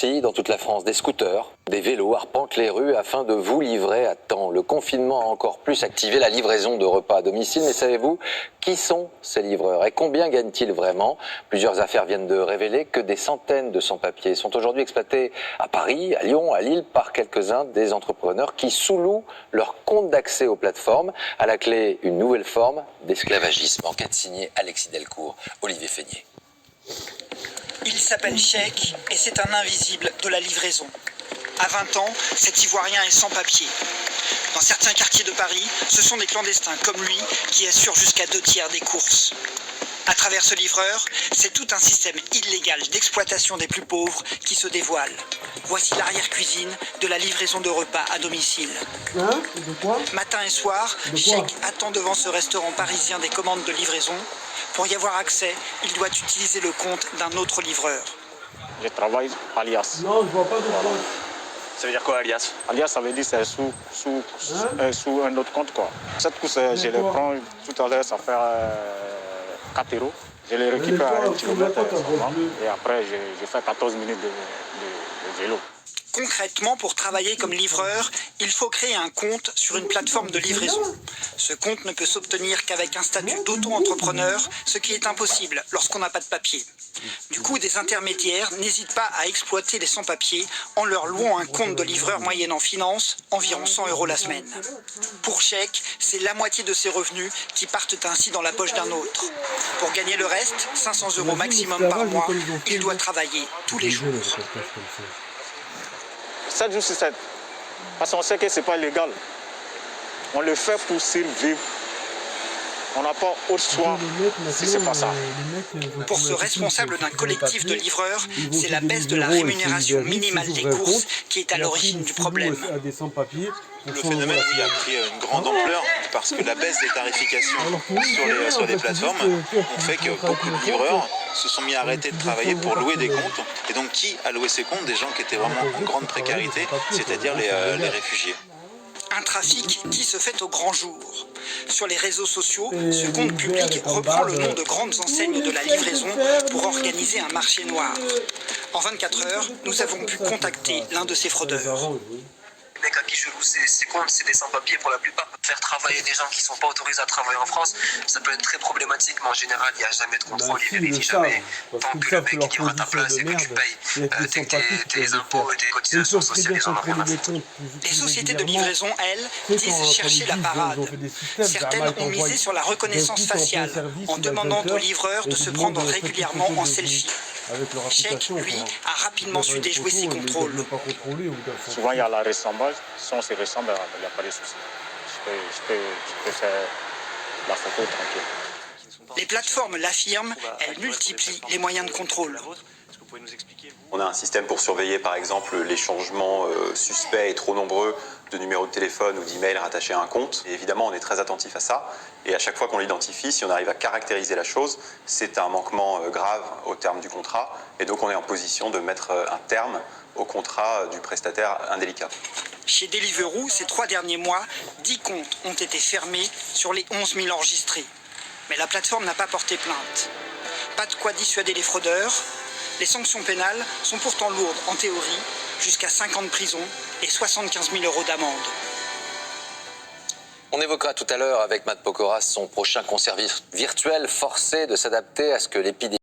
apprentis dans toute la France, des scooters, des vélos arpentent les rues afin de vous livrer à temps. Le confinement a encore plus activé la livraison de repas à domicile. Mais savez-vous qui sont ces livreurs et combien gagnent-ils vraiment? Plusieurs affaires viennent de révéler que des centaines de sans-papiers sont aujourd'hui exploités à Paris, à Lyon, à Lille par quelques-uns des entrepreneurs qui sous-louent leur compte d'accès aux plateformes. À la clé, une nouvelle forme d'esclavagisme. Enquête signée Alexis Delcourt, Olivier Feignet. Il s'appelle Cheikh et c'est un invisible de la livraison. À 20 ans, cet Ivoirien est sans papier. Dans certains quartiers de Paris, ce sont des clandestins comme lui qui assurent jusqu'à 2/3 des courses. À travers ce livreur, c'est tout un système illégal d'exploitation des plus pauvres qui se dévoile. Voici l'arrière-cuisine de la livraison de repas à domicile. Matin et soir, Cheikh attend devant ce restaurant parisien des commandes de livraison. Pour y avoir accès, il doit utiliser le compte d'un autre livreur. Je travaille alias. Non, je vois pas de quoi. Ça veut dire quoi alias? Alias, ça veut dire c'est sous un autre compte quoi. Cette course, je les prends tout à l'heure, ça fait 4 €. Je les récupère à 1 km et après je fais 14 minutes de vélo. Concrètement, pour travailler comme livreur, il faut créer un compte sur une plateforme de livraison. Ce compte ne peut s'obtenir qu'avec un statut d'auto-entrepreneur, ce qui est impossible lorsqu'on n'a pas de papier. Du coup, des intermédiaires n'hésitent pas à exploiter les sans-papiers en leur louant un compte de livreur moyennant finance, environ 100 € la semaine. Pour Cheikh, c'est la moitié de ses revenus qui partent ainsi dans la poche d'un autre. Pour gagner le reste, 500 € maximum par mois, il doit travailler tous les jours. 7 jours sur 7. Parce qu'on sait que ce n'est pas légal. On le fait pour survivre. On n'a pas autre choix si ce n'est pas ça. Pour ce responsable d'un collectif de livreurs, c'est la baisse de la rémunération minimale des courses qui est à l'origine du problème. Le phénomène a pris une grande ampleur parce que la baisse des tarifications sur les plateformes ont fait que beaucoup de livreurs se sont mis à arrêter de travailler pour louer des comptes. Et donc qui a loué ces comptes? Des gens qui étaient vraiment en grande précarité, c'est-à-dire les réfugiés. Un trafic qui se fait au grand jour. Sur les réseaux sociaux, ce compte public reprend le nom de grandes enseignes de la livraison pour organiser un marché noir. En 24 heures, nous avons pu contacter l'un de ces fraudeurs. Les mecs à qui je loue ces comptes, c'est des sans-papiers pour la plupart. Faire travailler des gens qui ne sont pas autorisés à travailler en France, ça peut être très problématique, mais en général, il n'y a jamais de contrôle, ils vérifient jamais. Tant que le mec il livre à ta place et que tu payes tes impôts et tes cotisations sociales, ils en ont rien à foutre. Les sociétés de livraison, elles, disent chercher la parade. Certaines ont misé sur la reconnaissance faciale, en demandant aux livreurs de se prendre régulièrement en selfie. Cheikh, lui, a rapidement su déjouer ces contrôles. Souvent, il y a la ressemblance. Si on se ressemble, il n'y a pas de souci. Je peux faire la photo tranquille. Les plateformes l'affirment, elles multiplient les moyens de contrôle. On a un système pour surveiller par exemple les changements suspects et trop nombreux de numéros de téléphone ou d'email rattachés à un compte. Et évidemment, on est très attentif à ça. Et à chaque fois qu'on l'identifie, si on arrive à caractériser la chose, c'est un manquement grave au terme du contrat. Et donc on est en position de mettre un terme au contrat du prestataire indélicat. Chez Deliveroo, ces 3 derniers mois, 10 comptes ont été fermés sur les 11 000 enregistrés. Mais la plateforme n'a pas porté plainte. Pas de quoi dissuader les fraudeurs. Les sanctions pénales sont pourtant lourdes en théorie, jusqu'à 5 ans de prison et 75 000 € d'amende. On évoquera tout à l'heure avec Matt Pokora son prochain concert virtuel forcé de s'adapter à ce que l'épidémie